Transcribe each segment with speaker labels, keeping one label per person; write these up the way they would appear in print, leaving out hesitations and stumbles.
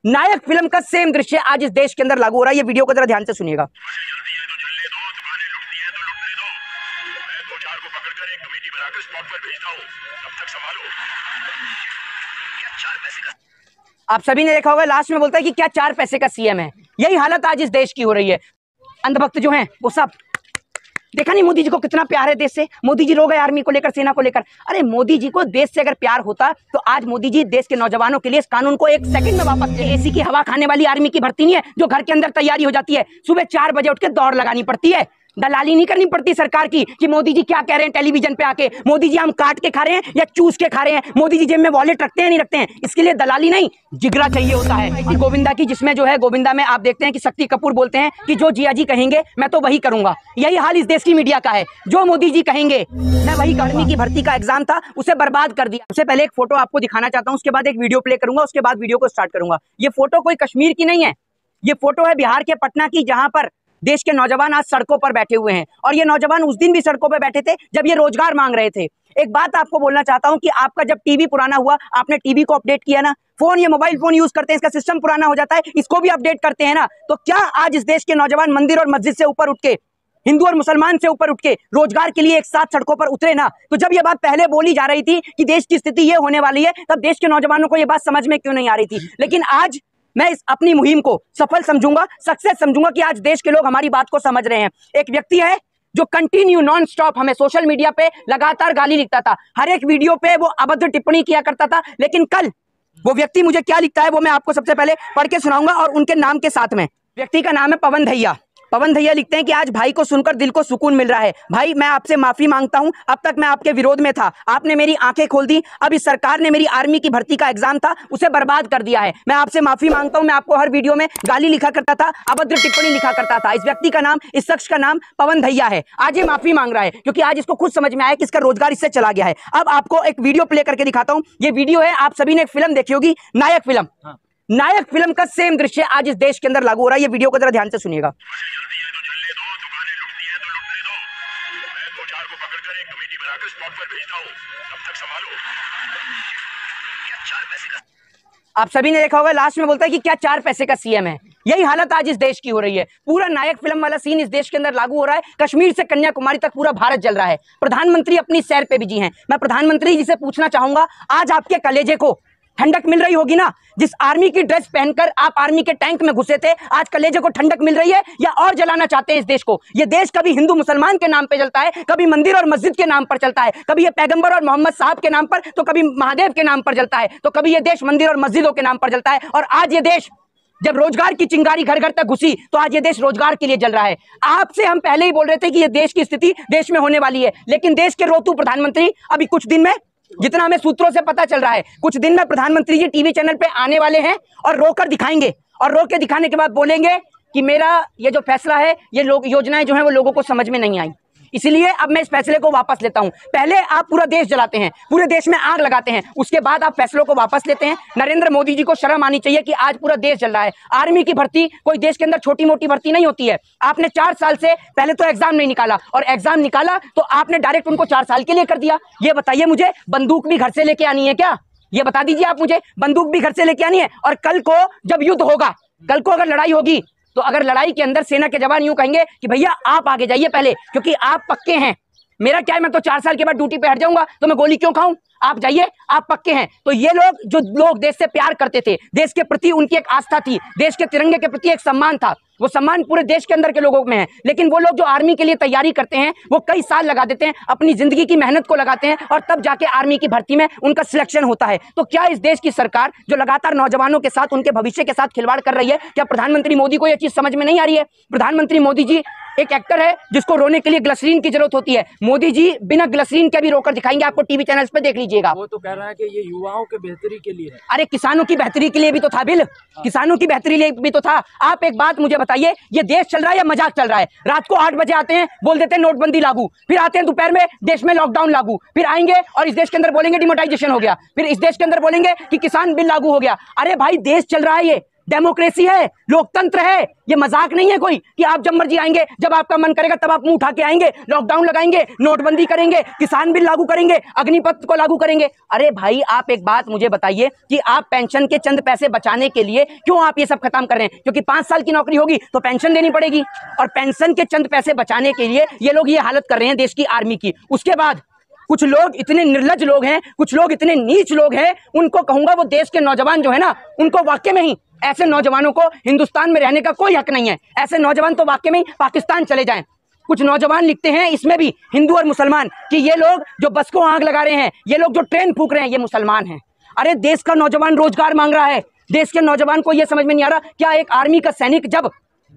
Speaker 1: नायक film का same दृश्य आज इस देश के अंदर लागू हो रहा है। ये वीडियो को जरा ध्यान से सुनिएगा। आप सभी ने देखा होगा, लास्ट में बोलता है कि क्या 4 पैसे का सीएम है। यही हालत आज इस देश की हो रही है। अंधभक्त जो हैं वो सब, देखा नहीं मोदी जी को कितना प्यार है देश से। मोदी जी रो गए आर्मी को लेकर, सेना को लेकर। अरे मोदी जी को देश से अगर प्यार होता तो आज मोदी जी देश के नौजवानों के लिए इस कानून को 1 सेकंड में वापस ले। एसी की हवा खाने वाली आर्मी की भर्ती नहीं है जो घर के अंदर तैयारी हो जाती है। सुबह 4 बजे उठ के दौड़ लगानी पड़ती है। दलाली नहीं करनी पड़ती सरकार की कि मोदी जी क्या कह रहे हैं टेलीविजन पे आके। मोदी जी हम काट के खा रहे हैं या चूस के खा रहे हैं, मोदी जी जेब में वॉलेट रखते हैं नहीं रखते हैं, इसके लिए दलाली नहीं, जिगरा चाहिए होता है। गोविंदा की, जिसमें जो है गोविंदा में आप देखते हैं कि शक्ति कपूर बोलते हैं कि जो जिया जी कहेंगे मैं तो वही करूंगा। यही हाल इस देश की मीडिया का है। जो मोदी जी कहेंगे मैं वही। आर्मी की भर्ती का एग्जाम था, उसे बर्बाद कर दिया। उससे पहले एक फोटो आपको दिखाना चाहता हूं, उसके बाद एक वीडियो प्ले करूंगा, उसके बाद वीडियो को स्टार्ट करूंगा। ये फोटो कोई कश्मीर की नहीं है, ये फोटो है बिहार के पटना की, जहां पर देश के नौजवान आज सड़कों पर बैठे हुए हैं। और ये नौजवान उस दिन भी सड़कों पर बैठे थे जब ये रोजगार मांग रहे थे। एक बात आपको बोलना चाहता हूं कि आपका जब टीवी पुराना हुआ, आपने टीवी को अपडेट किया ना, फोन या मोबाइल फोन यूज करते हैं, इसका सिस्टम पुराना हो जाता है, इसको भी अपडेट करते हैं ना। तो क्या आज इस देश के नौजवान मंदिर और मस्जिद से ऊपर उठ के, हिंदू और मुसलमान से ऊपर उठ के रोजगार के लिए एक साथ सड़कों पर उतरे ना? तो जब ये बात पहले बोली जा रही थी कि देश की स्थिति ये होने वाली है, तब देश के नौजवानों को ये बात समझ में क्यों नहीं आ रही थी? लेकिन आज मैं इस अपनी मुहिम को सफल समझूंगा, सक्सेस समझूंगा कि आज देश के लोग हमारी बात को समझ रहे हैं। एक व्यक्ति है जो कंटिन्यू नॉन स्टॉप हमें सोशल मीडिया पे लगातार गाली लिखता था, हर एक वीडियो पे वो अभद्र टिप्पणी किया करता था। लेकिन कल वो व्यक्ति मुझे क्या लिखता है वो मैं आपको सबसे पहले पढ़ के सुनाऊंगा, और उनके नाम के साथ में। व्यक्ति का नाम है पवन धैया। पवन धैया लिखते हैं कि आज भाई को सुनकर दिल को सुकून मिल रहा है। भाई मैं आपसे माफी मांगता हूं, अब तक मैं आपके विरोध में था, आपने मेरी आंखें खोल दी। अब इस सरकार ने मेरी आर्मी की भर्ती का एग्जाम था, उसे बर्बाद कर दिया है। मैं आपसे माफी मांगता हूं। मैं आपको हर वीडियो में गाली लिखा करता था, अभद्र टिप्पणी लिखा करता था। इस व्यक्ति का नाम, इस शख्स का नाम पवन धैया है। आज ये माफी मांग रहा है क्योंकि आज इसको खुद समझ में आया कि इसका रोजगार इससे चला गया है। अब आपको एक वीडियो प्ले करके दिखाता हूं। ये वीडियो है, आप सभी ने एक फिल्म देखी होगी, नायक फिल्म। नायक फिल्म का सेम दृश्य आज इस देश के अंदर लागू हो रहा है। ये वीडियो को जरा ध्यान से सुनिएगा। आप सभी ने देखा होगा, लास्ट में बोलता है कि क्या 4 पैसे का सीएम है। यही हालत आज इस देश की हो रही है। पूरा नायक फिल्म वाला सीन इस देश के अंदर लागू हो रहा है। कश्मीर से कन्याकुमारी तक पूरा भारत जल रहा है। प्रधानमंत्री अपनी सैर पे बिजी हैं। मैं प्रधानमंत्री जी से पूछना चाहूंगा, आज आपके कलेजे को ठंडक मिल रही होगी ना? जिस आर्मी की ड्रेस पहनकर आप आर्मी के टैंक में घुसे थे, आज कलेजे को ठंडक मिल रही है या और जलाना चाहते हैं इस देश को? ये देश कभी हिंदू मुसलमान के नाम पे चलता है, कभी मंदिर और मस्जिद के नाम पर चलता है, कभी ये पैगंबर और मोहम्मद साहब के नाम पर, तो कभी महादेव के नाम पर चलता है, तो कभी ये देश मंदिर और मस्जिदों के नाम पर चलता है। और आज ये देश जब रोजगार की चिंगारी घर घर तक घुसी तो आज ये देश रोजगार के लिए जल रहा है। आपसे हम पहले ही बोल रहे थे कि ये देश की स्थिति देश में होने वाली है, लेकिन देश के रोतू प्रधानमंत्री अभी कुछ दिन में, जितना हमें सूत्रों से पता चल रहा है, कुछ दिन में प्रधानमंत्री जी टीवी चैनल पे आने वाले हैं और रोकर दिखाएंगे। और रोक के दिखाने के बाद बोलेंगे कि मेरा ये जो फैसला है, ये लोग योजनाएं जो है वो लोगों को समझ में नहीं आई, इसलिए अब मैं इस फैसले को वापस लेता हूं। पहले आप पूरा देश जलाते हैं, पूरे देश में आग लगाते हैं, उसके बाद आप फैसलों को वापस लेते हैं। नरेंद्र मोदी जी को शर्म आनी चाहिए कि आज पूरा देश जल रहा है। आर्मी की भर्ती कोई देश के अंदर छोटी मोटी भर्ती नहीं होती है। आपने 4 साल से पहले तो एग्जाम नहीं निकाला, और एग्जाम निकाला तो आपने डायरेक्ट उनको 4 साल के लिए कर दिया। ये बताइए मुझे, बंदूक भी घर से लेके आनी है क्या? ये बता दीजिए आप मुझे, बंदूक भी घर से लेके आनी है? और कल को जब युद्ध होगा, कल को अगर लड़ाई होगी, तो अगर लड़ाई के अंदर सेना के जवान यूं कहेंगे कि भैया आप आगे जाइए पहले, क्योंकि आप पक्के हैं। मेरा क्या है, मैं तो 4 साल के बाद ड्यूटी पे हट जाऊंगा, तो मैं गोली क्यों खाऊं? आप जाइए, आप पक्के हैं। तो ये लोग, जो लोग देश से प्यार करते थे, देश के प्रति उनकी एक आस्था थी, देश के तिरंगे के प्रति एक सम्मान था, वो सम्मान पूरे देश के अंदर के लोगों में है। लेकिन वो लोग जो आर्मी के लिए तैयारी करते हैं, वो कई साल लगा देते हैं, अपनी जिंदगी की मेहनत को लगाते हैं, और तब जाके आर्मी की भर्ती में उनका सिलेक्शन होता है। तो क्या इस देश की सरकार, जो लगातार नौजवानों के साथ, उनके भविष्य के साथ खिलवाड़ कर रही है, क्या प्रधानमंत्री मोदी को यह चीज समझ में नहीं आ रही है? प्रधानमंत्री मोदी जी एक एक्टर है जिसको रोने के लिए ग्लिसरीन की जरूरत होती है। मोदी जी बिना ग्लिसरीन के भी रोकर दिखाएंगे, आपको टीवी चैनल्स पे देख लीजिएगा।
Speaker 2: वो तो कह रहा है कि ये युवाओं के बेहतरी के लिए है।
Speaker 1: अरे किसानों की बेहतरी के लिए भी तो था बिल, किसानों की बेहतरी लिए भी तो था। आप एक बात मुझे बताइए, ये देश चल रहा है या मजाक चल रहा है? रात को 8 बजे आते हैं, बोल देते हैं नोटबंदी लागू, फिर आते हैं दोपहर में देश में लॉकडाउन लागू, फिर आएंगे और इस देश के अंदर बोलेंगे डिमोनेटाइजेशन हो गया, फिर इस देश के अंदर बोलेंगे कि किसान बिल लागू हो गया। अरे भाई देश चल रहा है, ये डेमोक्रेसी है, लोकतंत्र है, ये मजाक नहीं है कोई कि आप जब मर्जी आएंगे, जब आपका मन करेगा तब आप मुंह उठा के आएंगे, लॉकडाउन लगाएंगे, नोटबंदी करेंगे, किसान बिल लागू करेंगे, अग्निपथ को लागू करेंगे। अरे भाई आप एक बात मुझे बताइए कि आप पेंशन के चंद पैसे बचाने के लिए क्यों आप ये सब खत्म कर रहे हैं? क्योंकि 5 साल की नौकरी होगी तो पेंशन देनी पड़ेगी, और पेंशन के चंद पैसे बचाने के लिए ये लोग ये हालत कर रहे हैं देश की आर्मी की। उसके बाद कुछ लोग इतने निर्लज लोग हैं, कुछ लोग इतने नीच लोग हैं, उनको कहूंगा वो देश के नौजवान जो है ना, उनको वाकई में ही ऐसे नौजवानों को हिंदुस्तान में रहने का कोई हक नहीं है। ऐसे नौजवान तो वाकई में ही पाकिस्तान चले जाएं। कुछ नौजवान लिखते हैं इसमें भी, हिंदू और मुसलमान, कि ये लोग जो बस को आग लगा रहे हैं, ये लोग जो ट्रेन फूंक रहे हैं, ये मुसलमान हैं। अरे देश का नौजवान रोजगार मांग रहा है, देश के नौजवान को यह समझ में नहीं आ रहा क्या एक आर्मी का सैनिक जब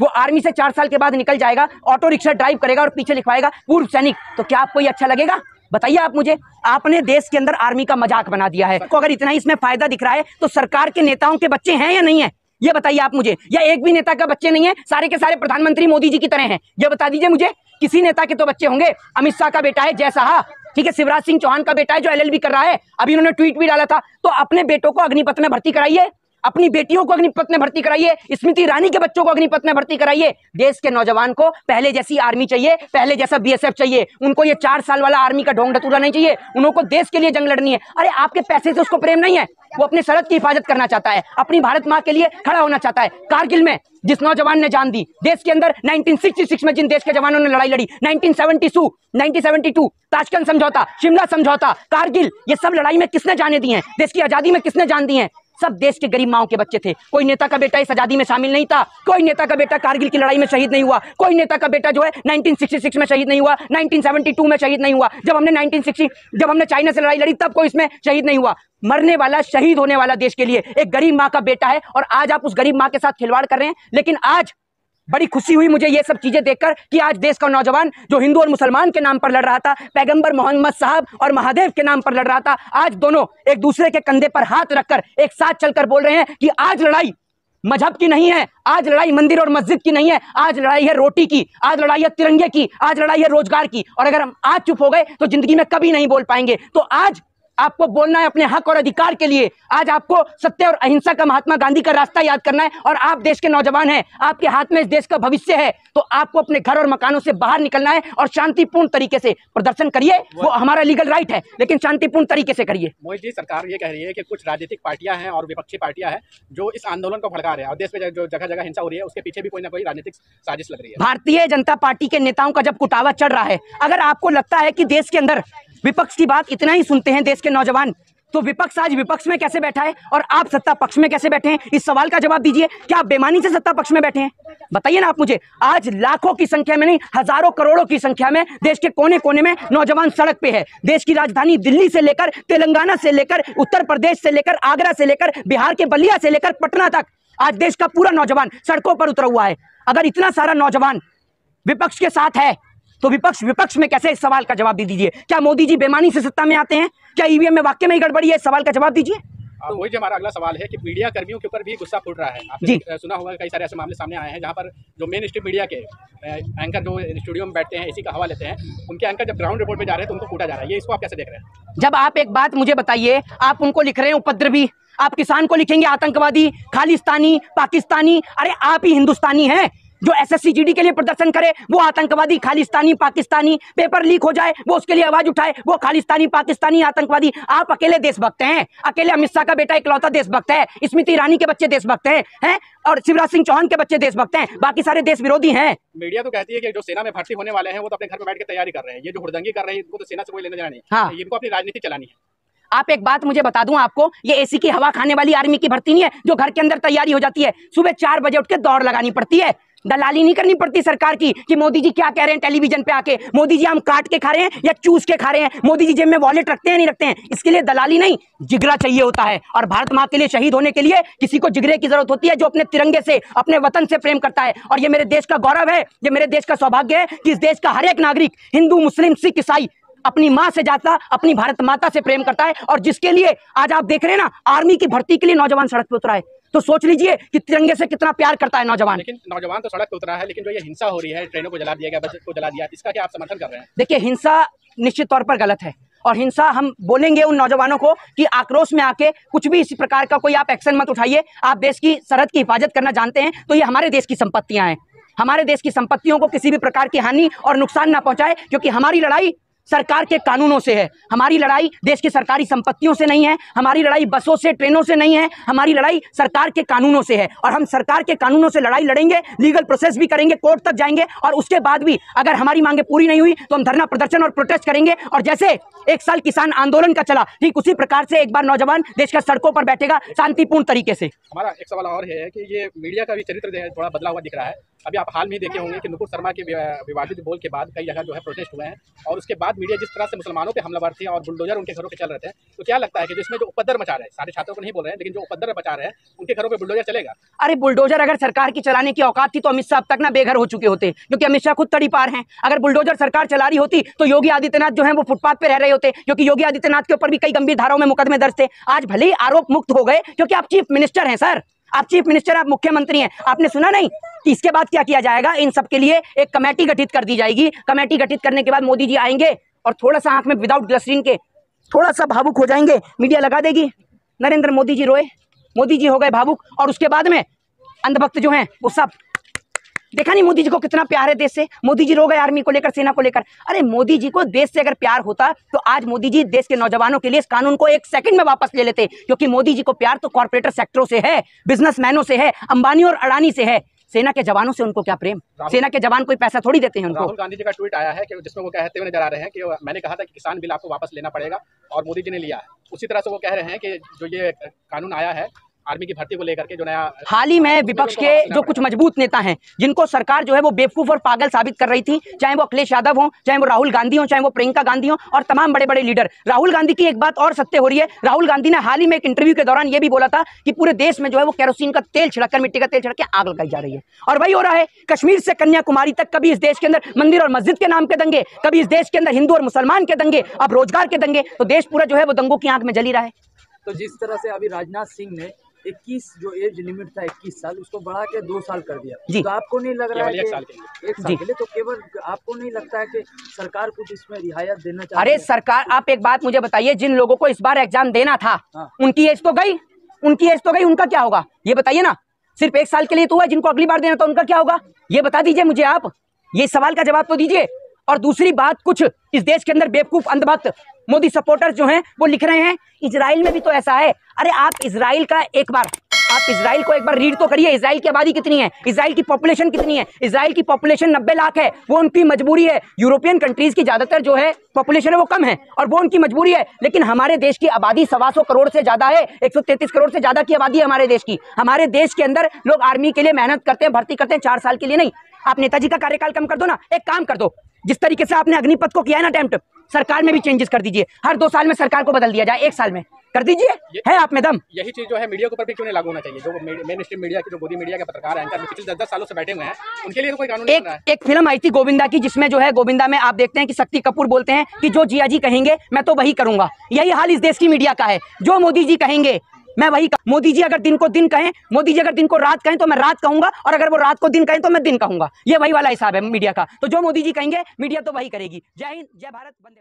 Speaker 1: वो आर्मी से 4 साल के बाद निकल जाएगा, ऑटो रिक्शा ड्राइव करेगा और पीछे लिखवाएगा पूर्व सैनिक, तो क्या आपको ये अच्छा लगेगा? बताइए आप मुझे। आपने देश के अंदर आर्मी का मजाक बना दिया है। अगर इतना ही इसमें फायदा दिख रहा है तो सरकार के नेताओं के बच्चे हैं या नहीं है, ये बताइए आप मुझे। या एक भी नेता का बच्चे नहीं है, सारे के सारे प्रधानमंत्री मोदी जी की तरह हैं, ये बता दीजिए मुझे। किसी नेता के तो बच्चे होंगे। अमित शाह का बेटा है जय शाह, ठीक है, शिवराज सिंह चौहान का बेटा है जो LLB कर रहा है, अभी उन्होंने ट्वीट भी डाला था। तो अपने बेटों को अग्निपथ में भर्ती कराइए, अपनी बेटियों को अग्निपथ में भर्ती कराइए, स्मृति ईरानी के बच्चों को अग्निपथ में भर्ती कराइए। देश के नौजवान को पहले जैसी आर्मी चाहिए, पहले जैसा BSF चाहिए। उनको ये 4 साल वाला आर्मी का ढोंग ढतूरा नहीं चाहिए, उनको देश के लिए जंग लड़नी है। अरे आपके पैसे से उसको प्रेम नहीं है, वो अपने सरहद की हिफाजत करना चाहता है, अपनी भारत माँ के लिए खड़ा होना चाहता है। कारगिल में जिस नौजवान ने जान दी, देश के अंदर 1966 में जिन देश के जवानों ने लड़ाई लड़ी, 1972 ताशकंद समझौता, शिमला समझौता, कारगिल, ये सब लड़ाई में किसने जाने दी हैं? देश की आजादी में किसने जान दी हैं? सब देश के गरीब माओ के बच्चे थे। कोई नेता का बेटा इस आजादी में शामिल नहीं था, कोई नेता का बेटा कारगिल की लड़ाई में शहीद नहीं हुआ, कोई नेता का बेटा जो है 1966 में शहीद नहीं हुआ, 1972 में शहीद नहीं हुआ, जब हमने चाइना से लड़ाई लड़ी तब कोई इसमें शहीद नहीं हुआ। मरने वाला, शहीद होने वाला देश के लिए एक गरीब माँ का बेटा है, और आज आप उस गरीब माँ के साथ खिलवाड़ कर रहे हैं। लेकिन आज बड़ी खुशी हुई मुझे ये सब चीजें देखकर कि आज देश का नौजवान जो हिंदू और मुसलमान के नाम पर लड़ रहा था, पैगंबर मोहम्मद साहब और महादेव के नाम पर लड़ रहा था, आज दोनों एक दूसरे के कंधे पर हाथ रखकर एक साथ चलकर बोल रहे हैं कि आज लड़ाई मजहब की नहीं है, आज लड़ाई मंदिर और मस्जिद की नहीं है, आज लड़ाई है रोटी की, आज लड़ाई है तिरंगे की, आज लड़ाई है रोजगार की। और अगर हम आज चुप हो गए तो जिंदगी में कभी नहीं बोल पाएंगे। तो आज आपको बोलना है अपने हक और अधिकार के लिए। आज आपको सत्य और अहिंसा का महात्मा गांधी का रास्ता याद करना है। और आप देश के नौजवान हैं, आपके हाथ में इस देश का भविष्य है, तो आपको अपने घर और मकानों से बाहर निकलना है और शांतिपूर्ण तरीके से प्रदर्शन करिए। वो हमारा लीगल राइट है, लेकिन शांतिपूर्ण तरीके से करिए।
Speaker 3: मोहित जी, सरकार ये कह रही है कि कुछ राजनीतिक पार्टियां हैं और विपक्षी पार्टियां हैं जो इस आंदोलन को भड़का रहे हैं, और देश में जो जगह जगह हिंसा हो रही है उसके पीछे भी कोई ना कोई राजनीतिक साजिश लग रही है।
Speaker 1: भारतीय जनता पार्टी के नेताओं का जब कुटावा चढ़ रहा है, अगर आपको लगता है कि देश के अंदर विपक्ष की बात इतना ही सुनते हैं देश के नौजवान, तो विपक्ष आज विपक्ष में कैसे बैठा है और आप सत्ता पक्ष में कैसे बैठे हैं? इस सवाल का जवाब दीजिए। क्या आप बेईमानी से सत्ता पक्ष में बैठे हैं? बताइए ना आप मुझे। आज लाखों की संख्या में नहीं, हजारों करोड़ों की संख्या में देश के कोने कोने में नौजवान सड़क पे है। देश की राजधानी दिल्ली से लेकर तेलंगाना से लेकर उत्तर प्रदेश से लेकर आगरा से लेकर बिहार के बलिया से लेकर पटना तक आज देश का पूरा नौजवान सड़कों पर उतरा हुआ है। अगर इतना सारा नौजवान विपक्ष के साथ है तो विपक्ष में कैसे? इस सवाल का जवाब दीजिए। क्या मोदी जी बेईमानी से सत्ता में आते हैं? क्या ईवीएम में वाकई में ही गड़बड़ी है? इस सवाल का जवाब दीजिए।
Speaker 3: तो वही हमारा अगला सवाल है कि मीडिया कर्मियों के ऊपर भी गुस्सा फूट रहा है। आपने सुना होगा कई सारे ऐसे मामले सामने आए हैं जहां पर जो मेन स्ट्रीम मीडिया के एंकर जो स्टूडियो में बैठते हैं, इसी का हवा लेते हैं, उनके एंकर जब ग्राउंड रिपोर्ट पे जा रहे हैं तो उनको फूटा जा रहा है। ये इसको आप कैसे देख रहे हैं?
Speaker 1: जब आप एक बात मुझे बताइए, आप उनको लिख रहे हैं उपद्रवी, आप किसान को लिखेंगे आतंकवादी, खालिस्तानी, पाकिस्तानी। अरे आप ही हिंदुस्तानी हैं। जो SSC GD के लिए प्रदर्शन करे वो आतंकवादी, खालिस्तानी, पाकिस्तानी। पेपर लीक हो जाए वो उसके लिए आवाज उठाए वो खालिस्तानी, पाकिस्तानी, आतंकवादी। आप अकेले देशभक्त हैं, अकेले अमित शाह का बेटा इकलौता देशभक्त है, स्मृति ईरानी के बच्चे देशभक्त हैं, और शिवराज सिंह चौहान के बच्चे देशभक्त हैं, बाकी सारे देश विरोधी हैं।
Speaker 3: मीडिया तो कहती है कि जो सेना में भर्ती होने वाले हैं वो तो अपने घर में बैठ के तैयारी कर रहे हैं, ये जो हुड़दंगी कर रहे हैं इनको तो सेना से कोई लेना देना नहीं।
Speaker 1: हाँ,
Speaker 3: इनको अपनी राजनीति चलानी है।
Speaker 1: आप एक बात मुझे बता दूं आपको, ये AC की हवा खाने वाली आर्मी की भर्ती नहीं है जो घर के अंदर तैयारी हो जाती है। सुबह 4 बजे उठ के दौड़ लगानी पड़ती है, दलाली नहीं करनी पड़ती सरकार की कि मोदी जी क्या कह रहे हैं टेलीविजन पे आके, मोदी जी हम काट के खा रहे हैं या चूस के खा रहे हैं, मोदी जी जेब में वॉलेट रखते हैं नहीं रखते हैं। इसके लिए दलाली नहीं, जिगरा चाहिए होता है। और भारत माँ के लिए शहीद होने के लिए किसी को जिगरे की जरूरत होती है, जो अपने तिरंगे से, अपने वतन से प्रेम करता है। और ये मेरे देश का गौरव है, ये मेरे देश का सौभाग्य है कि इस देश का हर एक नागरिक, हिंदू, मुस्लिम, सिख, ईसाई, अपनी माँ से ज्यादा अपनी भारत माता से प्रेम करता है। और जिसके लिए आज आप देख रहे हैं ना, आर्मी की भर्ती के लिए नौजवान सड़क पे उतरा है, तो सोच लीजिए कि तिरंगे से कितना प्यार करता है नौजवान।
Speaker 3: लेकिन नौजवान तो सड़क पे उतरा है, लेकिन जो ये हिंसा हो रही है, ट्रेनों को जला दिया गया, बस को जला दिया, इसका क्या आप समर्थन कर रहे हैं?
Speaker 1: देखिए, हिंसा निश्चित तौर पर गलत है और हिंसा हम बोलेंगे उन नौजवानों को कि आक्रोश में आके कुछ भी इसी प्रकार का कोई आप एक्शन मत उठाइए। आप देश की सरहद की हिफाजत करना जानते हैं तो ये हमारे देश की संपत्तियां हैं। हमारे देश की संपत्तियों को किसी भी प्रकार की हानि और नुकसान ना पहुंचाए, क्योंकि हमारी लड़ाई सरकार के कानूनों से है। हमारी लड़ाई देश की सरकारी संपत्तियों से नहीं है, हमारी लड़ाई बसों से ट्रेनों से नहीं है, हमारी लड़ाई सरकार के कानूनों से है। और हम सरकार के कानूनों से लड़ाई लड़ेंगे, लीगल प्रोसेस भी करेंगे, कोर्ट तक जाएंगे और उसके बाद भी अगर हमारी मांगे पूरी नहीं हुई तो हम धरना प्रदर्शन और प्रोटेस्ट करेंगे। और जैसे एक साल किसान आंदोलन का चला, ठीक उसी प्रकार से एक बार नौजवान देश का सड़कों पर बैठेगा शांतिपूर्ण तरीके से।
Speaker 3: हमारा एक सवाल और है कि ये मीडिया का भी चरित्र थोड़ा बदला हुआ दिख रहा है। अभी आप हाल में ही देखे होंगे कि नुपुर शर्मा के विवादित बोल के बाद कई जगह जो है प्रोटेस्ट हुए हैं और उसके बाद मीडिया जिस तरह से मुसलमानों पे हमलावर थे और बुलडोजर उनके घरों पे चल रहे थे, तो क्या लगता है कि जिसमें जो उपद्रव मचा रहे हैं, सारे छात्रों को नहीं बोल रहे हैं, लेकिन जो उपद्रव मचा रहे हैं उनके घरों पे बुलडोजर चलेगा?
Speaker 1: अरे बुलडोजर अगर सरकार की चलाने की औकात थी तो अमित शाह अब तक ना बेघर हो चुके होते, क्योंकि अमित शाह खुद तड़ी पार हैं। अगर बुलडोजर सरकार चला रही होती तो योगी आदित्यनाथ जो है वो फुटपाथ पे रह रहे होते, क्योंकि योगी आदित्यनाथ के ऊपर भी कई गंभीर धाराओं में मुकदमे दर्ज थे। आज भले ही आरोप मुक्त हो गए क्योंकि आप चीफ मिनिस्टर हैं सर, आप चीफ मिनिस्टर, आप मुख्यमंत्री हैं। आपने सुना नहीं कि इसके बाद क्या किया जाएगा? इन सब के लिए एक कमेटी गठित कर दी जाएगी। कमेटी गठित करने के बाद मोदी जी आएंगे और थोड़ा सा आंख में विदाउट ग्लिसरीन के थोड़ा सा भावुक हो जाएंगे, मीडिया लगा देगी, नरेंद्र मोदी जी रोए, मोदी जी हो गए भावुक, और उसके बाद में अंधभक्त जो हैं वो सब, देखा नहीं मोदी जी को कितना प्यार है देश से, मोदी जी रो गए आर्मी को लेकर, सेना को लेकर। अरे मोदी जी को देश से अगर प्यार होता तो आज मोदी जी देश के नौजवानों के लिए इस कानून को 1 सेकंड में वापस ले लेते, क्योंकि मोदी जी को प्यार तो कॉर्पोरेटर सेक्टरों से है, बिजनेसमैनों से है, अंबानी और अडानी से है। सेना के जवानों से उनको क्या प्रेम? सेना के जवान कोई पैसा थोड़ी देते हैं उनको।
Speaker 3: राहुल गांधी जी का ट्वीट आया है कि जिसमें वो कहते हुए नजर आ रहे हैं कि मैंने कहा था कि किसान बिल आपको वापस लेना पड़ेगा और मोदी जी ने लिया है। उसी तरह से वो कह रहे हैं कि जो ये कानून आया है आर्मी की भर्ती को लेकर के, जो नया
Speaker 1: हाल ही में विपक्ष के जो कुछ मजबूत नेता हैं जिनको सरकार जो है वो बेवकूफ और पागल साबित कर रही थी, चाहे वो अखिलेश यादव हो, चाहे वो राहुल गांधी हो, चाहे वो प्रियंका गांधी हो और तमाम बड़े बड़े लीडर। राहुल गांधी की एक बात और सत्य हो रही है, राहुल गांधी ने हाल ही में एक इंटरव्यू के दौरान ये भी बोला था कि पूरे देश में जो है वो केरोसिन का तेल छिड़ककर, मिट्टी का तेल छिड़क के आग लगाई जा रही है। और वही हो रहा है कश्मीर से कन्याकुमारी तक। कभी इस देश के अंदर मंदिर और मस्जिद के नाम के दंगे, कभी इस देश के अंदर हिंदू और मुसलमान के दंगे, अब रोजगार के दंगे, तो देश पूरा जो है वो दंगों की आंख में जली रहा है।
Speaker 2: तो जिस तरह से अभी राजनाथ सिंह ने 21 जो एज लिमिट था 21 साल, उसको बढ़ा के 2 साल कर दिया, तो आपको नहीं लग रहा है कि 1 साल के लिए, तो केवल आपको नहीं लगता है कि सरकार कुछ इसमें रियायत देना चाहिए?
Speaker 1: अरे सरकार, आप एक बात मुझे बताइए, जिन लोगों को इस बार एग्जाम देना था उनकी एज तो गई, उनका क्या होगा ये बताइए ना। सिर्फ 1 साल के लिए तो हुआ, जिनको अगली बार देना था उनका क्या होगा ये बता दीजिए मुझे, आप ये सवाल का जवाब तो दीजिए। और दूसरी बात, कुछ इस देश के अंदर बेवकूफ अंधभक्त मोदी सपोर्टर्स जो हैं वो लिख रहे हैं इजराइल में भी तो ऐसा है। अरे आप इजराइल को एक बार रीड तो करिए, इजराइल की आबादी कितनी है, इजराइल की पॉपुलेशन कितनी है? इजराइल की पॉपुलेशन 90 लाख है, वो उनकी मजबूरी है। यूरोपियन कंट्रीज की ज्यादातर जो है पॉपुलेशन है वो कम है और वो उनकी मजबूरी है, लेकिन हमारे देश की आबादी 125 करोड़ से ज्यादा है, 133 करोड़ से ज्यादा की आबादी है हमारे देश की। हमारे देश के अंदर लोग आर्मी के लिए मेहनत करते हैं, भर्ती करते हैं 4 साल के लिए नहीं। आप नेताजी का कार्यकाल कम कर दो ना, एक काम कर दो, जिस तरीके से आपने अग्निपथ को किया है ना अटेम्प्ट, सरकार में भी चेंजेस कर दीजिए, हर 2 साल में सरकार को बदल दिया जाए, 1 साल में कर दीजिए, है आप में दम।
Speaker 3: यही चीज जो है मीडिया के ऊपर भी क्यों नहीं लागू होना चाहिए? जो मेन स्ट्रीम मीडिया के, जो मोदी मीडिया के पत्रकार एंकर पिछले 10-10 सालों से बैठे हुए हैं, उनके लिए तो कोई कानून नहीं बना है।
Speaker 1: एक फिल्म आई थी गोविंदा की, जिसमें जो है गोविंदा में आप देखते हैं कि शक्ति कपूर बोलते हैं कि जो जिया जी कहेंगे मैं तो वही करूंगा। यही हाल इस देश की मीडिया का है, जो मोदी जी कहेंगे मैं वही मोदी जी अगर दिन को दिन कहें, मोदी जी अगर दिन को रात कहें तो मैं रात कहूंगा, और अगर वो रात को दिन कहें तो मैं दिन कहूंगा। ये वही वाला हिसाब है मीडिया का। तो जो मोदी जी कहेंगे मीडिया तो वही करेगी। जय हिंद, जय भारत, वंदे।